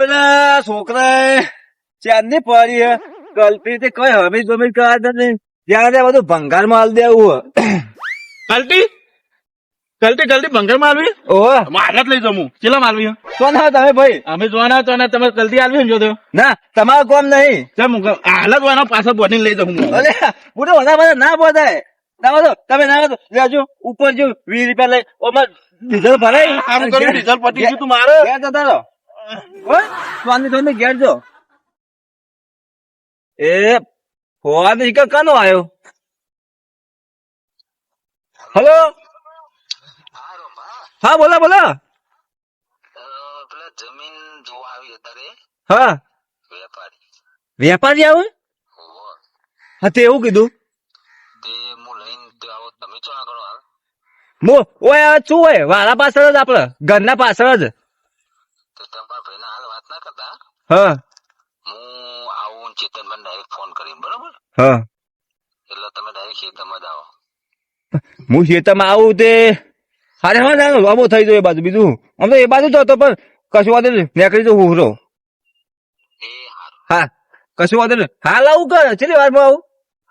પેલા છોકરા ચાંદની પડી હે ગલતી થી કઈ હમી જમી કરવા નહીં જ્યાં ત્યાં બધું ભંગાર માં હાલ દેવું કલટી ભંગર માં આવી ઓહ મારે જ લઈ જમું ચેલા મારવી કોણ હા તમે ભાઈ અમે જોવાના તો ને તમે કલટી આવી જો તો ના તમારું કોમ નહીં ચમ હાલ જ વાના પાછળ બોડીને લઈ જમું અરે મોટો વધારે બધા ના બોધાય ના બધો તમે ના બધો લેજો ઉપર જો 20 રૂપિયા લઈ ઓમાં ડીઝલ ભરાય આમ કર્યું ડીઝલ પટી ગયું તું મારે ઘેર જતા રહો સ્વામી તમે ઘેર જો એ ફોન શીખર કાનો આવ્યો હલો હા બોલો બોલો પેલા જમીન જોવા આવી અત્યારે હા વેપારી વેપારી આવે હા તે એવું કીધું તે હું લઈને તે આવો તમે ચો આગળ હાલ ઓય શું હોય વાળા પાછળ જ આપડે ઘરના પાછળ જ તો તમારા ભાઈને હાલ વાત ના કરતા હા હું આવું ચેતનભાઈ ડાયરેક્ટ ફોન કરી બરોબર હા એટલે તમે ડાયરેક્ટ ખેતરમાં જ આવો હું ખેતરમાં આવું તે અરે હા ના અમો થઈ જાય એ બાજુ બીજું આમ તો એ બાજુ જ હતો પણ કશું વાંધો નહીં નીકળી જવું હું રહું એ હારું હા કશું વાંધો નહીં હાલ આવું કર ચેલી વારમાં આવું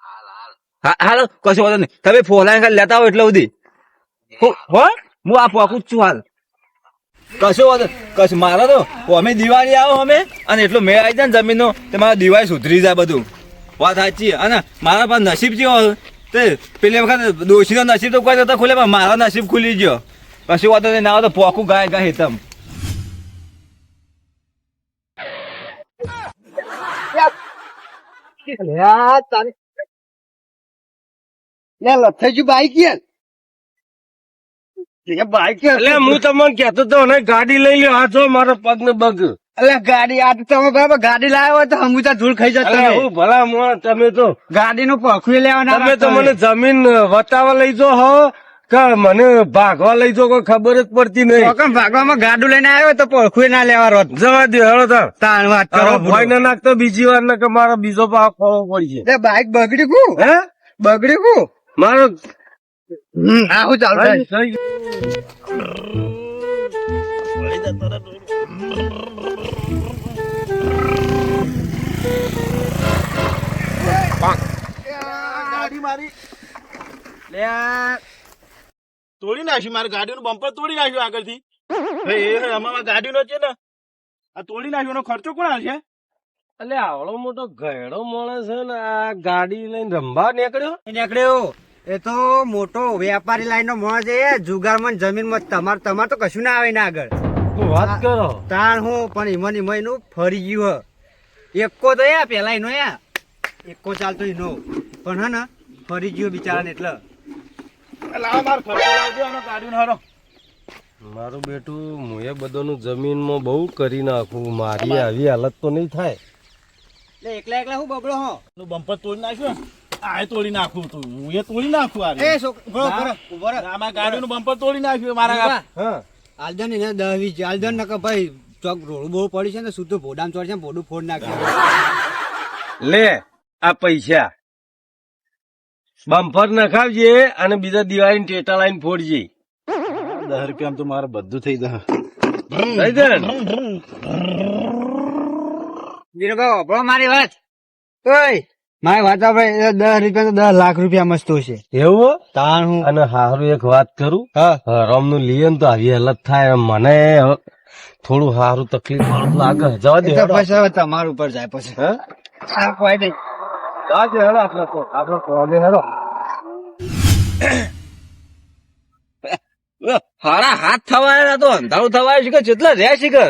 હાલ હાલ હા હાલ કશું વાંધો નહીં તમે ફોલાઈને ખાલી લેતા આવો એટલે સુધી હો હું આ પોકું જ છું હાલ કશું વાંધો કશું મારો તો અમે દિવાળી આવો અમે અને એટલો મેળ આવી જાય ને જમીનનો તે મારા દિવાળી સુધરી જાય બધું વાત સાચી અને મારા પાસે નસીબ જેવો તે પેલી વખત દોશીનો નસીબ તો કોઈ નતો ખુલે પણ મારો નસીબ ખુલી ગયો કશું વાંધો નહીં ના આવે તો પોકું ગાય ગાય હેતમ એટલે હું તમને કેતો તો ને ગાડી લઈ લ્યો આ જો મારો પગ ને બગ એટલે ગાડી આ તમે બરાબર ગાડી લાવ્યો હોય તો હમું ત્યાં ધૂળ ખાઈ જતો હું ભલા મોણ તમે તો ગાડી નું પખું લેવાના તમે તો મને જમીન વટાવા લઈ જો હો કે મને ભાગવા લઈ જો કોઈ ખબર જ પડતી નહીં ભાગવામાં ગાડું લઈને આવ્યો તો પખું ના લેવા રોત જવા દે હેડો તાર તાણ વાત કરો ભાઈ ને નાખતો બીજી વાર ને કે મારો બીજો ભાગ ખોવો પડશે બાઈક બગડી ગયું હે બગડી ગયું મારો હા હું ચાલુ ગાડી મારી તોડી નાખ્યું મારી ગાડીનું બમ્પર તોડી નાખ્યું આગળથી અમારા ગાડીનો છે ને આ તોડી નાખ્યો એનો ખર્ચો કોણ આવશે એટલે આવડો મોટો ગયડો માણસ છે ને આ ગાડી લઈને રંભા નીકળ્યો એ તો મોટો વેપારી લાઈન નો મોણ છે જુગારમાં જમીનમાં તમાર તો કશું ના આવે ને આગળ વાત કરો તાણ હું પણ ઈમન ઈમન નું ફરી ગયું એકો તો પેલા એનો એકો ચાલતો એનો પણ હે ને ફરી ગયો બિચારા ને એટલે મારું બેટું હું એ બધાનું જમીનમાં બહુ કરી નાખું મારી આવી હાલત તો નહીં થાય એકલા એકલા હું બગડો હો બમ્પર તોડી નાખ્યું આ તોડી નાખું તું હું એ તોડી નાખું આમાં ગાડીનું બમ્પર તોડી નાખ્યું મારા આલદન ને 10-20 આલદન નક ભાઈ ચોક રોડ બહુ પડી છે ને સુધો ભોડામ ચોડ છે ભોડું ફોડ નાખ્યું લે આ પૈસા બમ્પર નખાવજે અને બીજા દિવાળી ટેટા લાઈન ફોડજે 10 રૂપિયા તો મારે બધું થઈ જાય વીરભાઈ મારી વાત મારી વાત આપણે 10 રૂપિયા તો 10 લાખ રૂપિયા મસ્ત છે એવું તાણ હું અને હારું એક વાત કરું હરામ નું લીએ ને તો આવી હાલત થાય મને થોડું હારું તકલીફ લાગે જવા દે પછી તમારા ઉપર જાય પછી કોઈ નહીં હારા હાથ થવાય તો અંધારું થવાય છે કે જેટલા રહ્યા છે કે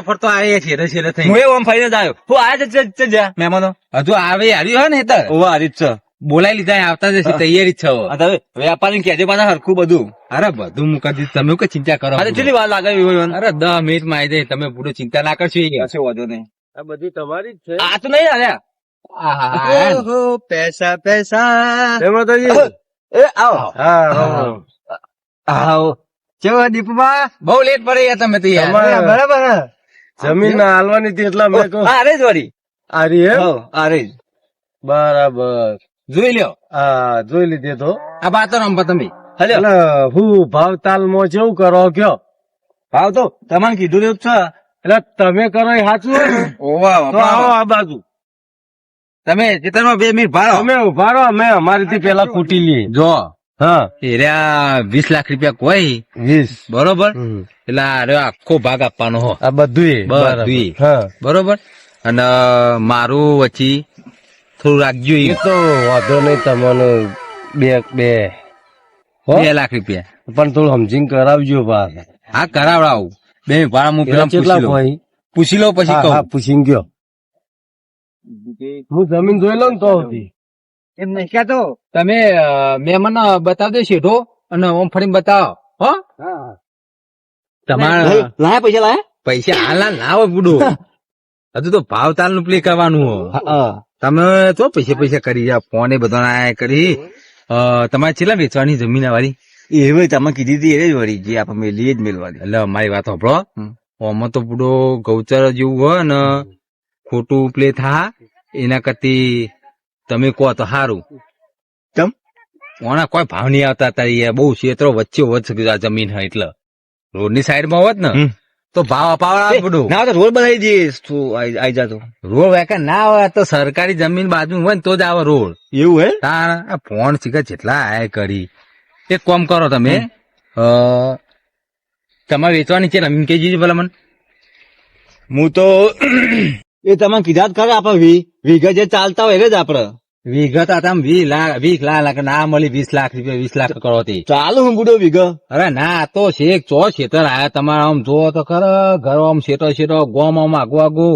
ફરતો આવે છે મહેમાનો હજુ આવે હારી હોય ને હારી જ છે બોલાઈ લીધા આવતા જશે તૈયારી જ છે વેપારી કેજે પાછા હરખું બધું અરે બધું મૂકી દીધું તમે કોઈ ચિંતા કરો કેટલી વાર લાગે અરે 10 મિનિટ માં આવી જાય તમે પૂરો ચિંતા ના કરશો વાંધો નહીં આ બધી તમારી જ છે આ તો નહીં અરે પૈસા પૈસા આવો ચેવો દીપમાં બહુ લેટ પડી ગયા તમે તો બરાબર જમીન ના હાલવાની હતી એટલા મેં કહું અરે જ વળી આરી હે અરે બરાબર જોઈ લ્યો હા જોઈ લીધે તો આ બાતો રમવા તમે હલ્યો એટલે હું ભાવ તાલમાં કેવું કરો કયો? ભાવ તો તમને કીધું એવું જ છે. એટલે તમે કરો એ સાચું હોય ને ઓવા તો આવો આ બાજુ. તમે ચેતનમાં 2 મિનિટ ભાડો અમે ઉભા રહો, અમે અમારીથી પેલા કૂટી લઈએ. જો હા, એર્યા 20 લાખ રૂપિયા કોઈ 20. બરોબર એટલે આરે આખો ભાગ આપવાનો હો આ બધું બધુંય. હા, બરોબર અને મારું વચ્ચી થોડું રાખજો એ તો વાંધો નહીં. તમને બે હો? 2 લાખ રૂપિયા પણ થોડું સમજીને કરાવજો પાછા. હા કરાવડાવું 2 ભાડા હું પેલા કેટલા પૂછી લઉં પછી હા, કહું. હા, પૂછીને ગયો. હું જમીન જોઈ લઉં ને તો હતી. એમ નહીં કહેતો તમે મહેમાન બતાવજો શેઠો અને ઓમ ફરીને બતાવો હો તમારે લાયા પૈસા હાલ ના હોય બુડો હજુ તો ભાવ તાલ નું પ્લે કરવાનું હો. તમે તો પૈસા કરી જા ફોન એ બધા કરી તમારે છેલ્લા વેચવાની જમીન વાળી એવી તમે કીધી હતી એ જ વળી જે આપણે મેલીએ જ મેલવાની. એટલે અમારી વાત સાંભળો આમાં તો બુડો ગૌચર જેવું હોય ને ખોટું પ્લે થા એના કરતી તમે કહો તો સારું. કેમ? ઓના કોઈ ભાવ નહીં આવતા તારી યાર બહુ ક્ષેત્રો વચ્ચે વચ્ચે જમીન હોય એટલે રોડ ની સાઈડ માં હોત ને તો ભાવ અપાવડા બધું ના તો રોડ બનાવી દઈએ તું આઈ જાતો. રોડ વેકા ના હોય તો સરકારી જમીન બાજુ હોય ને તો જ આવે રોડ. એવું હે? તાર આ ફોન શીખર જેટલા આય કરી એક કામ કરો તમે તમારે વેચવાની છે જમીન કેજી ભલા મને હું તો એ તમે કીધા જ ખરા આપડે વીઘા જે ચાલતા હોય એ જ આપડે વિગત તમે 20 લાખ ના મળી 20 લાખ રૂપિયા 20 લાખ કરો તે ચાલુ હું બુડો વીઘા. અરે ના તો શેખ ચો શેતર આયા તમારા આમ જો તો ખરો ઘર આમ શેતો ગોમ આમ આગુ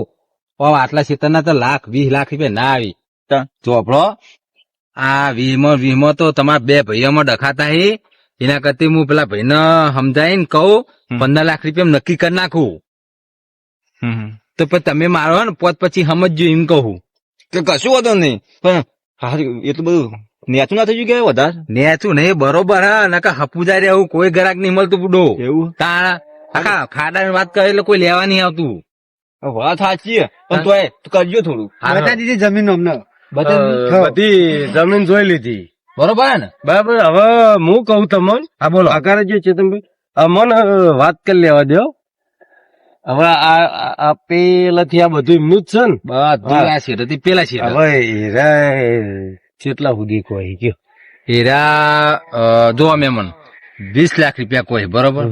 આટલા શેતર ના તો 20 લાખ રૂપિયા ના આવી ચોપડો આ વીમો તો તમારા 2 ભાઈઓમાં ડખાતા હે એના કરતી હું પેલા ભાઈને સમજાઈને કહું 15 લાખ રૂપિયા નક્કી કરી નાખું તો પછી તમે મારો ને પોત પછી સમજજો એમ કહું. તો કશું વાંધો નહીં પણ હા એટલું બધું નેચું ના થઈ ગયું કે વધારે નેચું નહીં બરોબર હા નકા હપુજા રે એવું કોઈ ગ્રાહક નહીં મળતું બુડો એવું તારા આખા ખાડા વાત કરે એટલે કોઈ લેવા નહીં આવતું. વાત સાચી પણ તોય કરજો થોડું. બતા દીધી જમીન અમને બધી જમીન જોઈ લીધી. બરોબર ને બરાબર. હવે હું કહું તમને. હા બોલો. આકારે જે ચેતનભાઈ મને વાત કરી લેવા દો. હવે આ પેલાથી આ બધું એમનું જ છે ને. બધું આ શેઠથી પેલા શેઠ હવે હીરા કેટલા સુધી કોઈ કયો? હીરા જોવા મેમન 20 લાખ રૂપિયા કોઈ બરોબર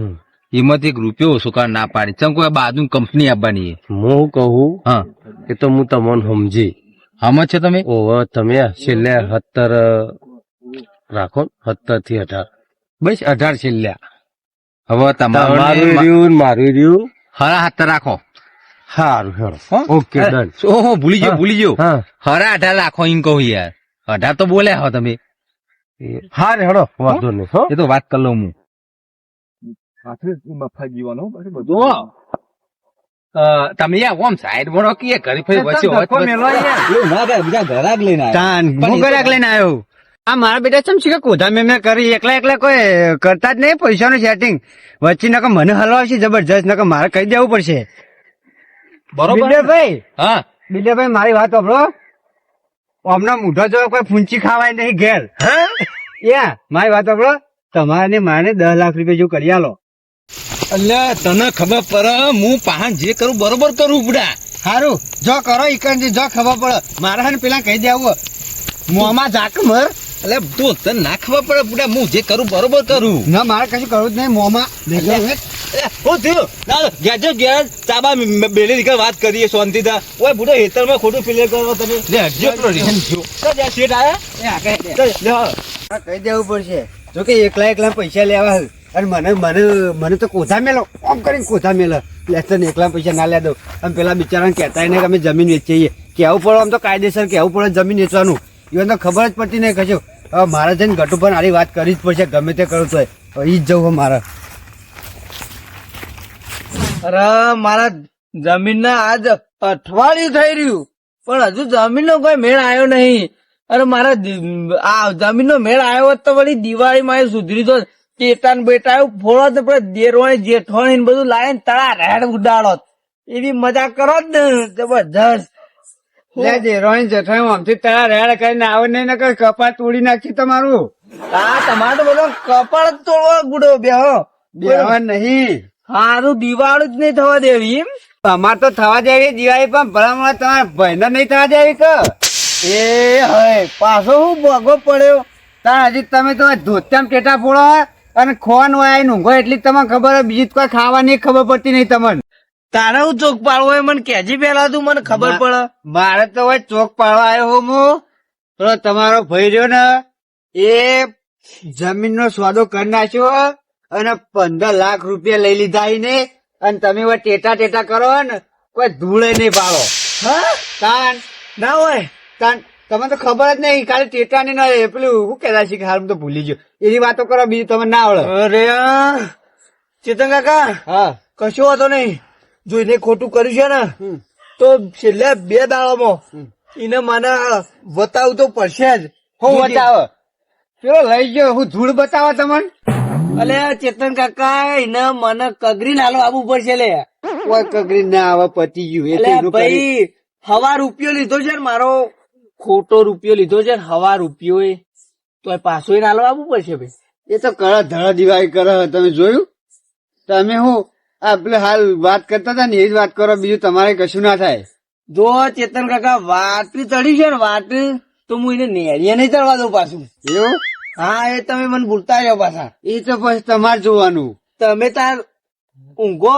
એમાંથી 1 રૂપિયો ઓછો કર ના પાડી ચમ કોઈ બાજુ કંપની આપવાની હું કહું હા એ તો હું તમને સમજી સમજ છે તમે ઓહો તમે છેલ્લે 17 રાખો 17 થી 18 બસ 18 છેલ્લે. હવે મારું તમારું રહ્યું ને મારું રહ્યું. હરા 17 રાખો સારું હેડો. Okay done. ઓહો ભૂલી ગયો હા હરા 18 રાખો એમ કહું યાર 18 તો બોલ્યા હો તમે. હા હેડો વાંધો નહીં. હો એ તો વાત કરી લઉં હું મફા જીવાનો જો તમે યાર ઓમ સાઈડ માં રોકીએ ઘરે ફરી વચ્ચે હોત ના ભાઈ બીજા ઘરાક લઈને આવ્યા. હું ઘરાક લઈને આવ્યો. આ મારા બેટા ચમ શીખે કોધા મેં કરી એકલા કોઈ કરતા જ નહીં પૈસાનું સેટિંગ વચ્ચે નકર મને હલવાશે જબરજસ્ત નકર મારે કહી દેવું પડશે. બરોબર બિલ્ડરભાઈ હા બિલ્ડરભાઈ મારી વાત સાંભળો. હમણાં મૂઢો જો કોઈ ફૂંચી ખાવાય નહીં ઘેર. યા મારી વાત સાંભળો. તમારે ને મારે 10 લાખ રૂપિયા જેવું કરી આલો. અલ્યા તને ખબર પડે હું પાહન જે કરું બરોબર કરું બુડા. સારું જો કરો ઈકણ જો ખબર પડે મારે હે ને પેલા કહી દેવું મોંમાં ઝાક મર. એટલે તું તને ના ખબર પડે બુડા હું જે કરું બરોબર કરું. ના મારે કશું કરવું જ નહીં મોંમાં. હું થયું ના ઘેર ઘેર ચાબા બેલી દીકરા વાત કરીએ શાંતિ થા ઓય બુડો હેતર માં ખોટું પ્લે કરો તમે લે હટજો પેલો રેહન જો. શેઠ આયા એ આ કહી દે. ચાલ, લે આવો. કહી દેવું પડશે જો કે એકલા પૈસા લેવા હે. અને મને તો કોથા મેલો આમ કરીને કોથા મેલો લેસન એકલા પૈસા ના લે દઉં અને પેલા બિચારાને કહેતા ને કે અમે જમીન વેચીએ કેવું પડે આમ તો કાયદેસર કેવું પડે જમીન વેચવાનું even તો ખબર જ પડતી નહીં કશું. હવે મારે જઈને ગટુ પણ આરી વાત કરવી જ પડશે ગમે તે કરું તો ઈ જ જવું મારે. અરે મારા જમીન ના આજ અઠવાડિયું થઈ રહ્યું પણ હજુ જમીન નો કોઈ મેળ આવ્યો નહીં. અરે મારા આ જમીન નો મેળ આવ્યો હોત તો વળી દિવાળી માં સુધરી તો ચેતાન બેટા ફોડો તો દેરવાણી જેઠવાણી ને બધું લાવીને તળા રેડ ઉડાડો એવી મજા કરો જ ને જબરજસ્ત. લે જે રોહિણ જેઠાણી આમથી તારા રેડ કરીને આવે નહીં ને કપાત તોડી નાખી તમારું. આ તમારે તો બધો કપાળ જ તોડવા ગુડો બે હો બેહવા નહીં. હારું દિવાળી જ નહીં થવા દેવી એમ અમાર તો થવા દેવી દિવાળી, પણ ભલામણ તમારા ભાઈને નહીં થવા દેવી કે એ હય પાછો હું ભોગો પડ્યો તાર હજી તમે તો ધોત્યામ ટેટા ફોડો હોય અને ખોવાનું હોય ઊંઘો એટલી જ તમને ખબર હોય, બીજી તો કોઈ ખાવાની ખબર પડતી નહીં તમને. તારે હું ચોક પાડવો હોય મને કેજી પેલા તું મને ખબર પડે મારે તો હોય ચોક પાડવા આવ્યો હું પેલો તમારો ભાઈ રહ્યો ને એ જમીનનો સોદો કરી નાખ્યો અને 15 લાખ રૂપિયા લઈ લીધા એને, અને તમે હવે ટેટા ટેટા કરો ને કોઈ ધૂળે નહીં પાડો. હા તાન ના હોય તાન તમને તો ખબર જ નહીં, ખાલી ટેટા ને ના પેલું શું કહેતા છે કે હાલ તો ભૂલી ગયો એની વાતો કરો, બીજું તમને ના આવડે. અરે ચેતન કાકા હા કશો વાતો નહીં, જોઈને ખોટું કર્યું છે ને તો છેલ્લે 2 દાડામાં એને મને બતાવવું તો પડશે જ. હું બતાવો પેલો લઈ ગયો હું ધૂળ બતાવો તમને. અલે ચેતન કાકા એને મને કગરી નાલો આવવું પડશે લે. કોઈ કગરી ના આવે, પતી ગયું એ એટલે તેનું કર્યું. ભાઈ હવા રૂપિયો લીધો છે ને મારો, ખોટો રૂપિયો લીધો છે ને હવા રૂપિયો એ તો પાછો નાલો આવવું પડશે ભાઈ. એ તો કર ધડા દિવાળી કરે તમે જોયું. તમે હું આ પેલે હાલ વાત કરતા હતા ને એ જ વાત કરો, બીજું તમારે કશું ના થાય. જો ચેતન કાકા વાટલી ચડી છે ને વાટલી તો હું એને નેળીએ નહીં ચડવા દઉં પાછું. એવું હા એ તમે મને ભૂલતા રહ્યો પાછા. એ તો પછી તમારે જોવાનું. તમે તાર ઊંઘો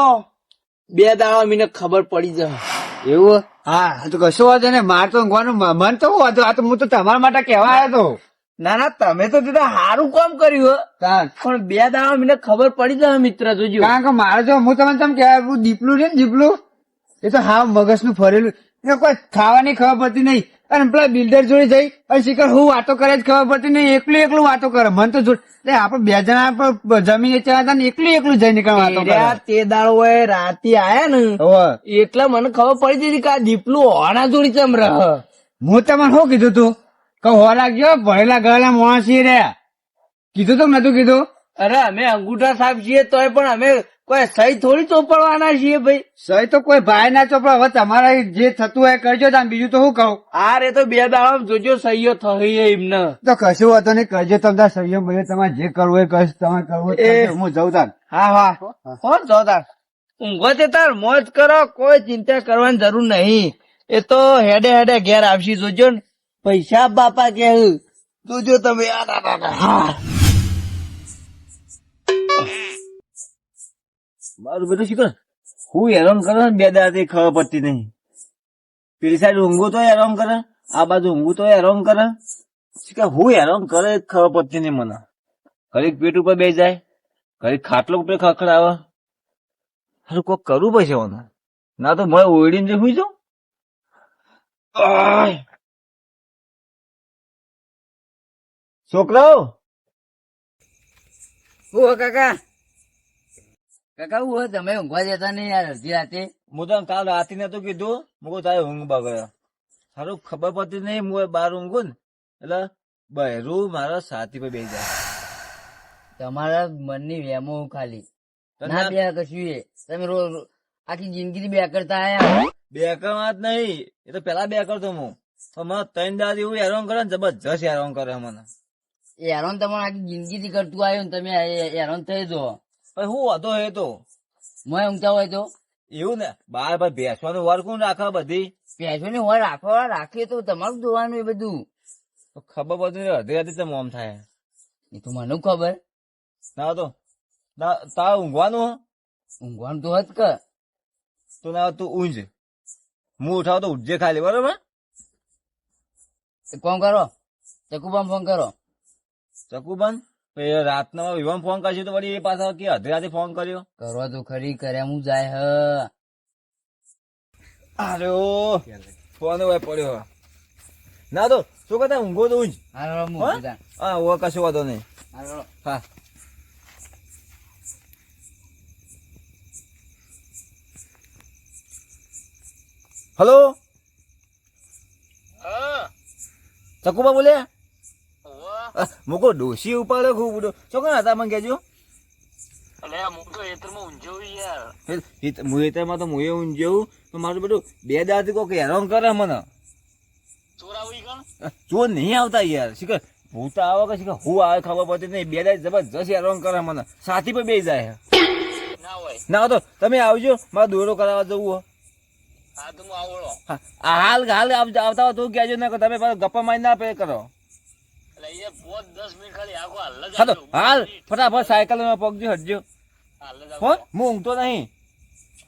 2 દાડા મને ખબર પડી જશે. એવું હા આ તો કશો વાંધો ને, મારે તો ઊંઘવાનું મન તો શું હતું, આ તો હું તો તમારા માટે કહેવા આવ્યો હતો. ના ના તમે તો દીધા સારું કામ કર્યું હો. કારણ પણ 2 દાડા મને ખબર પડી જશે મિત્ર જોજો. કે મારે જો હું તમને તેમ કહેવાય દીપલું છે ને દીપલું એ તો હા મગજનું ફરેલું, એને કોઈ ખાવાની ખબર પડતી નહીં, અને પેલા બિલ્ડર જોડે જઈ અને શીખર હું વાતો કરે જ ખબર પડતી નહીં, એકલું વાતો કરે. મને તો આપડે 2 જણા જમીન વેચવા હતા ને એકલું જઈ નીકળ વાતો કરે. એર્યા તે દાડો હોય રાતે આયા ને હોવે. એટલે મને ખબર પડી જતી કે આ દીપલું હોના જોડી ચમ રહ. હું તમને શું કીધું તું કે હો લાગજો ભણેલા ગયેલા માણસ છીએ રે, કીધું તો નતું કીધું. અરે અમે અંગૂઠા સાહેબ છીએ તોય પણ અમે કોઈ સહી થોડી ચોપડવાના છીએ ભાઈ. સહી તો કોઈ ભાઈ ના ચોપડે, હવે તમારે જે થતું હોય કરજો તાન, બીજું તો શું કહું. આ રે તો 2 દાડા જોજો સહીઓ થઈ એમને. તો કશું વાતો નહીં, કરજો તમે સંયમ ભાઈ, તમારે જે કરવું હોય કશ તમારે કરવું હોય કરજો. હું જઉં તાન. હા હા હો જો તાર ઊંઘો તે તાર મોજ કરો, કોઈ ચિંતા કરવાની જરૂર નહીં. એ તો હેડે હેડે ઘેર આવશી જોજો ને, પૈસા બાપા કે જોજો તમે. હા મારું બેટું શીખર હું હેરાન કરે ને 2 દાડાથી ખબર પડતી નહીં. પેલી સાઈડ ઊંઘું તો હેરાન કરે, આ બાજુ ઊંઘું તો હેરાન કરે. શીખર હું હેરાન કરે જ ખબર પડતી નહીં મને. ઘડીક પેટ ઉપર બેસી જાય, ઘડીક ખાટલો ઉપર ખખડાવે. હારું કોક કરવું પડશે મને, ના તો મને ઓળીને જે સુઈ જાઉં. છોકરાઓ કાકા કાકા હું તમે ઊંઘવા જતા નહીં યાર અડધી રાતે. હું તો કાલ રાતે નતું કીધું, મું તારે ઊંઘ બગડે. સારું ખબર પડતી નહીં, હું બહાર ઊંઘું ને એટલે બહેરું મારા સાથી પર બેસી જાય. તમારા મનની વેમો ખાલી તને ના બે કશું એ તમે રોજ આખી જિંદગી 2 કરતા આયા. બે કરવા જ નહીં, એ તો પેલા 2 કરતો હું, પણ મને 3 દાડા એવું હેરાન કરે ને જબરજસ્ત હેરાન કરે મને. હેરાન તમારે આખી જિંદગી થી કરતું આવ્યો ને તમે હેરાન થઈ જો. પણ હું હતો એ તો મોય ઊંઘતા હોય તો એવું ને, બાર પર બેસવાનું વાર કોણ રાખે બધી. પેસો ની હોય રાખીએ તો તમારું જોવાનું એ બધું. તો ખબર પડતી નહીં, અડધી રાતે તેમ ઓમ થાય. એ તો મને ખબર. ના તો તાર ઊંઘવાનું ઊંઘવાનું તો હત કે તો ના તું ઊંઘ, હું ઉઠાવ તો ઉઠજે ખાલી, બરોબર. ફોન કરો ચકુબામ ફોન કરો. ચકુબન રાતના વિવાહ ફોન કરશે તો વળી એ પાછા કે અડધી રાતે ફોન કર્યો. કરો તો ખરી કર્યા હું જાય હ. અરે ફોન હોય પડ્યો. ના તો શું કરતા ઊંઘો તો ઊંઘ. હા ઓ કશું વાંધો નહીં. હા હલો ચકુબા બોલ્યા. મૂકો ડોસી ઉપાડે ખૂબ બધો શું કોણ હતા મને કહેજો. મુએતરમાં તો મુએ ઊંઘ્યું તો મારું બધું 2 દાડાથી કોક હેરાન કરે મને. ચોર નહીં આવતા યાર, શીખર ભૂત આવે કે શું હું આવે ખબર પડતી નહીં. બે દાય જબરજસ્ત હેરાન કરે મને. સાથી પર બે જાય. ના હોય. ના હોય તો તમે આવજો, મારે દોરો કરાવવા જવું હોય. હા તો હું આવડો. હા, હાલ આવતા હોય તો કહેજો ને કે તમે પાછા ગપ્પા મારી ના પે કરો. એટલે એ પોત 10 મિનિટ ખાલી આખો હાલ જ હા તો આવજો. હાલ ફટાફટ સાયકલ માં પગજો હટજો. હાલ જ હો આવજો. હું ઊંઘતો નહીં.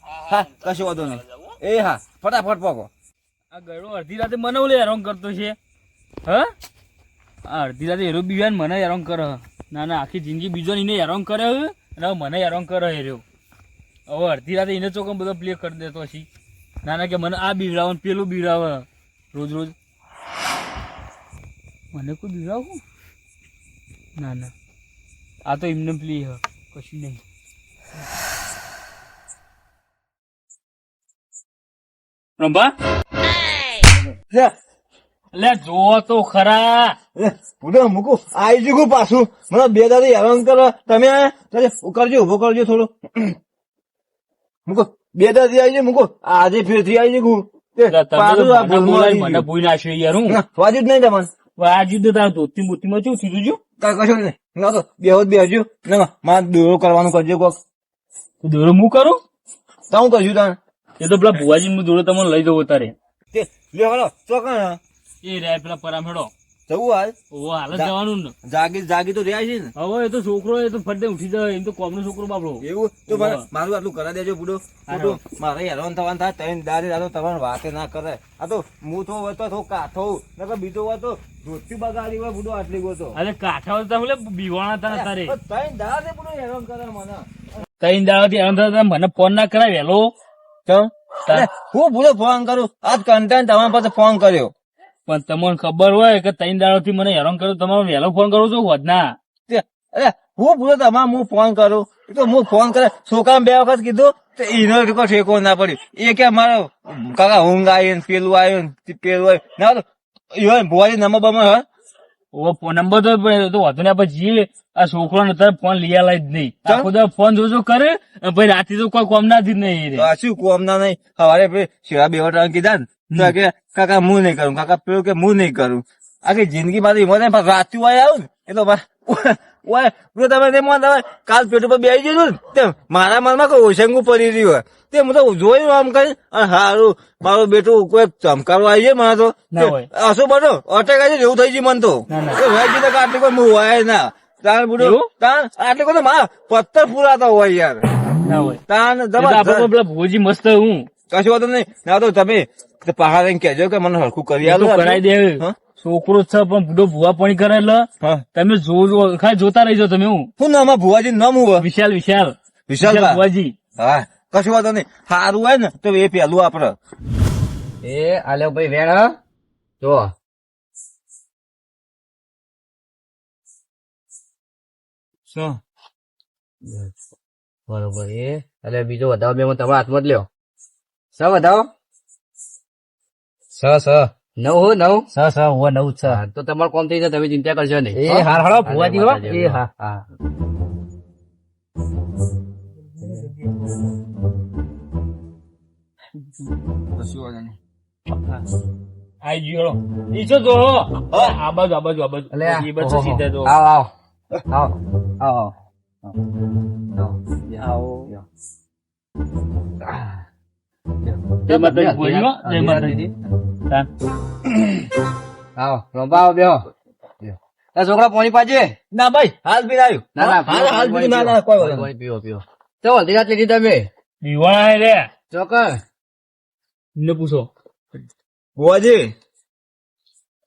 હા હા કશું વાંધો નહીં. એ હા ફટાફટ પગો. આ ગયડો અડધી રાતે મને ઓલે હેરાન કરતો છે. હા આ અડધી રાતે હેરો બીજાને મને હેરાન કરે. ના ના આખી જિંદગી બીજો એને હેરાન કરે અને હવે મને હેરાન કરે હેર્યો. હવે અડધી રાતે એને ચોકમ બધો પ્લે કરી દેતો છે. ના ના કે મને આ બીવડાવે ને પેલું બીવડાવે રોજ રોજ. મને કોઈ બીવડાવું? ના ના આ તો એમને પ્લે હ કશું નહીં. રંભા લે જો તો ખરા. પૂરો મૂકું આવી જુ પાછું મને બે દાદી હેરાન કરો તમે. કરજો ઉભો કરજો થોડું મૂકો. બે દાદી આવી જાય મૂકો. આજે ફેરથી આવી મને ભૂઈ નાખ્યો યાર હું સ્વાદિત નહીં તમને આજુ તો તાર ધોતી મોતીમાં શું થયું છું? કશો નહીં. ના તો બેહજો ના મારે દોરો કરવાનું કરજો કોક. તું દોરો હું કરું? તો હું કરશું તારે એ તો પેલા ભુવાજી હું દોરો તમને લઈ જવો તારે. તે લ્યો હાલો ચોકણ એ રે પેલા પરામેડો જવું હાલ. ઓ હાલ જ જવાનું ને. જાગી તો રહ્યા છે ને. હવે એ તો છોકરો એ તો ફટે ઉઠી જાય. એમ તો કોમનો છોકરો બાપડો. એવું તો મારું આટલું કરા દેજો બુડો. મારે હેરાન થવાનું થાય ત્રણ દાદી દાદો તમારે વાતે ના કરે. આ તો હું તો હોય તો કાઠો નકર બીજો હોય તો ધોતી બગાડી હોય બુડો આટલી ગયો તો. અરે કાઠા હતા બોલે બીવાણા હતા તારે. ત્રણ દાદે બુડો હેરાન કરે મને. ત્રણ દાડાથી હેરાન થતા મને ફોન ના કરાય વહેલો. કેમ હું બુડો ફોન કરું આજ કંટાળ તમારા પાસે ફોન કર્યો. પણ તમને ખબર હોય કે ત્રણ દાડાથી મને હેરાન કરો તમારે વહેલો ફોન કરો છો વધના. અરે હું બુડો તમારે હું ફોન કરું એ તો હું ફોન કરે છોકરા બે વખત કીધું તો એનો ઠેકો ના પડ્યો. એ કે મારો કાકા ઊંઘ આવી ને પેલું આવ્યું ને પેલું આવ્યું ના તો ભુવાજી નંબર બમર હા ઓ નંબર તો વધુ ને પછી આ છોકરો ને તારે ફોન લઈ આલાય જ નહીં. આખો દાડો ફોન જોજો કરે અને પછી રાતે તો કોઈ કોમ ના જ નહીં. શું કોમ ના નહીં સવારે શેરા બે વટા કીધા ને તો કે કાકા હું નહીં કરું કાકા પેલું કે હું નહીં કરું. આખી જિંદગી મારી હિંમત રાતું વાય આવું ને એટલે તમે કાલ પેટ ઉપર બેસી જજો ને મારા મનમાં કોઈ ઓછંગું પડી રહ્યું હોય તે હું તો જોયું આમ કરી હારું મારું બેટું કોઈ ચમકારો આવી જાય મને તો હશું બનો અટેક આવી એવું થઈ ગયું મને તો આટલી કોઈ હું હોય ના તાર બુડો તાર આટલી કોઈ મારા પથ્થર પુરાતા હોય યાર તાર ભોજી મસ્ત હું કશું વાતો નહીં ના તો તમે પહાડ કહેજો કે મને હરખું કરી આલો કરાવી દે. છોકરો છે પણ બુડો ભૂવા પાણી કરે એટલે તમે ખાલી જોતા રહી જાઓ તમે. શું નામ ભુવાજી નામ હું વિશાલ ભુવાજી. હા કશું વાતો નહીં સારું હોય ને તો એ પેલું આપડે એ આલ્યો ભાઈ વેણ જો શું બરોબર. એ એટલે બીજો વધાવો બે તમારા હાથમાં જ લ્યો. સ વધાવો સ નવ હો નવ હો નવ છે. તો તમારું કોમ થઈ જાય તમે ચિંતા કરશો નહીં. એ હાર હાલો ભુવાજી હો. એ હા હા કશું વાતો નહીં આઈ ગયો નીચે જો આ બાજુ એ બાજુ સીધા જો. આવો આવો આવો આવો જય માતાજી ભુવાજી હો. જય માતાજી. આવો રોંબા આવો બેહો. છોકરા પાણી પાજે. ના ભાઈ હાલ પી આવ્યું ના ના હાલ પીધું ના કોઈ વાંધો નહીં. પાણી પીવો પીવો. તો હલ્દી રાત લીધી તમે બીવાણા રે ચોકર ને પૂછો. ભુવાજી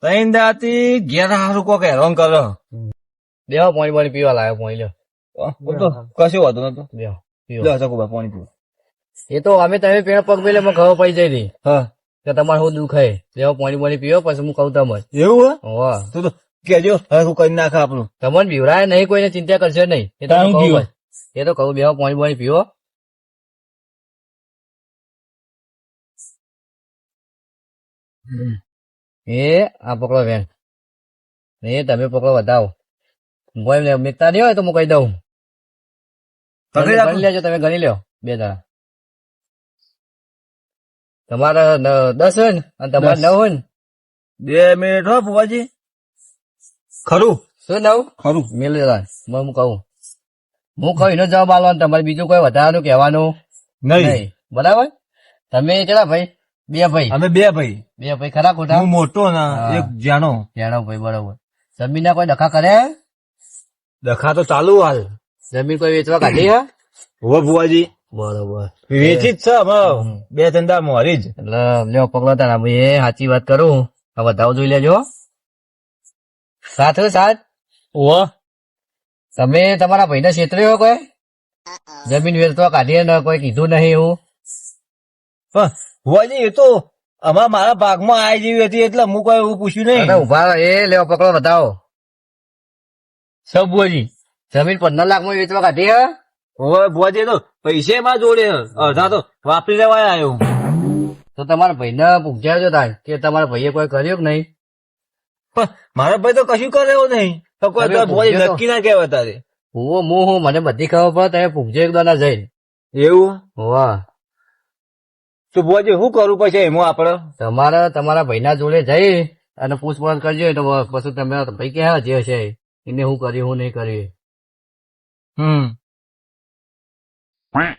ત્રણ દાતી ઘેર હારું કોક હેરાન કરો. બેહો પાણી પીવા લાવ્યો પાણી લ્યો. કશું વાતો નતો બેહો પીવો. લો સકુબા પાણી પીવો. એ તો અમે તમે પેલા પગ પેલે મને ખબર પડી જઈ હા કે તમારે શું દુઃખ હે. બેહો પાણી પીવો પછી હું કહું તમને. એવું હે હોવા તું તો કેજો હરખું કરી નાખે આપણું. તમને બીવરાય નહીં કોઈને ચિંતા કરશો નહીં. એ તો તારું કહું પીવો. બસ. એ તો કહું બેહો પાણી પીવો. એ આ પકડો વેન એ તમે પકડો વધાવો. કોઈ મેકતા નહીં હોય તો હું કહી દઉં. ગણી લેજો તમે ગણી લ્યો 2 દાડા. તમારે 10 હોય ને અને તમારે 9 હોય ને 2 મિનિટ હો ભુવાજી ખરું શું નવું ખરું મેલ હું કહું એનો જવાબ આલવાનો તમારે બીજું કોઈ વધારાનું કહેવાનું નહીં નહીં બરાબર તમે કેટલા ભાઈ બે ભાઈ અમે બે ભાઈ બે ભાઈ ખરા ખોટા હું મોટો ને હા. એક જાણો જાણો ભાઈ બરોબર જમીન ના કોઈ ડખા કરે દખા તો ચાલુ હાલ જમીન કોઈ વેચવા કાઢી હે હોવે ભુવાજી બરોબર વેચી જ છે અમે બે ધંધા મોરી જ એટલે લ્યો પકડો તારા ભાઈ એ સાચી વાત કરું આ વધાવો જોઈ લેજો સાથ ઓ તમે તમારા ભાઈને છેતર્યો કોઈ જમીન વેચવા કાઢીએ ને કોઈ કીધું નહીં એવું પણ ભુવાજી એ તો મારા ભાગમાં આવી જેવી હતી એટલે હું કોઈ એવું પૂછ્યું નહીં અરે ઉભા રહો, એ લેવો પકડો બતાવો સબ બોજી જમીન 15 લાખમાં વેચવા કાઢી હે હવે ભુવાજી તો પૈસે માં જોડે છે. અડધા તો વાપરી લેવાય આવ્યો તો તમારા ભાઈને પૂછ્યા તાર કે તમારા ભાઈએ કોઈ કર્યું કે નહીં પણ મારા ભાઈ તો કશું કરે એવું નહીં તો કોઈ તમે તો ભુવાજી પૂછ્યો તો. નક્કી ના કહેવાય તારે હું મને બધી ખબર પડે તમે પૂછજો એક દાના જઈને એવું વાહ તો ભુવાજી શું કરું પછી એમાં આપડે તમારે તમારા ભાઈના જોડે જઈ અને પૂછપરછ કરજો તો પછી તમે ભાઈ કે જે છે એને હું કર્યું હું નહીં કર્યું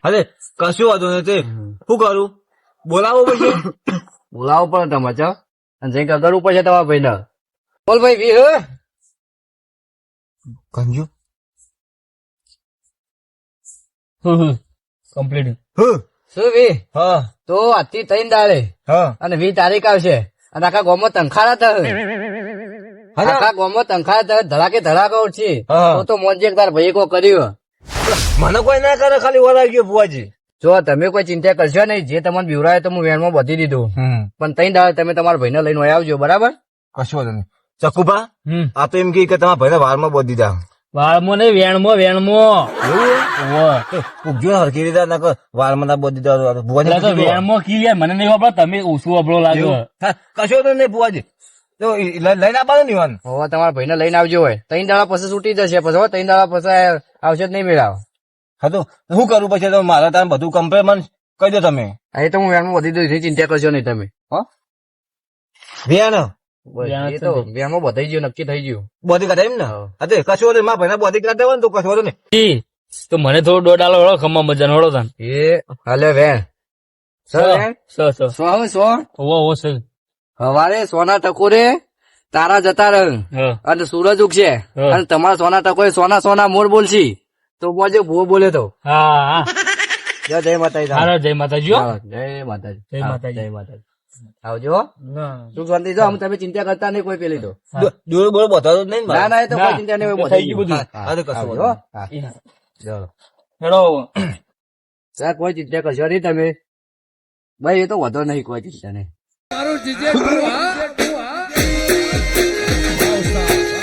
અરે કશું વાંધો નથી તે શું કરું બોલાવો પછી બોલાવો પડે તમારે ચો અને જઈ કરવું પડશે તમારા ભાઈને બોલ ભાઈ વી હે કંજુ કમ્પ્લીટ શું વી હા તો આજથી 3 દાડે હા અને 20 તારીખ આવશે અને આખા ગામમાં તંખારા થશે આખા ગામમાં તંખારા થશે ધડાકે ધડાકો ઉઠશે હા. તો મોજે તાર ભાઈ કો કર્યું મને કોઈ ના કરે ખાલી વરાઈ ગયો ભુવાજી જો તમે કોઈ ચિંતા કરશો નહીં જે તમને બીવરાય તો હું વેનમાં બધી દીધું પણ 3 દાડે તમે તમારા ભાઈને લઈને વહી આવજો બરાબર કશું વાંધો નહીં ચકુભા આ તો એમ કે તમારા ભાઈને વારમાં બોધી દીધા વાળમો ને વેણમો પૂછજો ને હરખી રીતે ના વારમાં ના બોધી દીધા એટલે તો ભુવાજી વેણમો કી યાર મને નહીં વાપરો તમે ઓછું વાપરો લાગ્યો હા, કશો તો નહીં ભુવાજી તો લઈને આપવાનું નહીં વાનું હવે તમારા ભાઈને લઈને આવજો હોય 3 દાડા પછી છૂટી જશે પછી હવે 3 દાડા પછી આવશે જ નહીં મેળાવ હા તો શું કરું પછી તો મારા તાર બધું કમ્પ્લેટ મને કહી દો તમે અહીં તો હું વેનમાં બધી દઉં ચિંતા કરશો નહીં તમે વ્યાન એ તો વેનમાં બધાઈ ગયું નક્કી થઈ ગયું બોધી કાઢે એમ ને હા તે કશું વાંધો નહીં. મારા ભાઈને બોધી કાઢે હોય ને તો કશું વાંધો નહીં તો મને થોડો દોડાલો હળો ખમ્મા મજાનો હળો તાન એ હાલે વેન સર વેન સો ઓ સર હવારે સોના ટકોરે તારા જતા રહે હા અને સૂરજ ઉગશે હા. અને તમારા સોના ટકોરે સોના સોના મોર બોલશી તો મોજે ભૂવો બોલે તો હા જય માતાજી હારો જય માતાજી હો. હા, જય માતાજી જય હા, માતાજી. જય માતાજી આવજો સુખ શાંતિ જો તમે ચિંતા કરતા નહીં કોઈ પેલી તો દૂર બોલો બતાવતો જ નહીં ને ના મારે. ના એ તો કોઈ ના, ચિંતા નહીં એ થઈ ગયું બધું. હા, હા, તો કશું આવજો, વાંધો હા. ચાલો. હેડો સાહેબ કોઈ ચિંતા કરશો નહીં તમે ભાઈ એ તો વધો નહીં કોઈ ચિંતા નહીં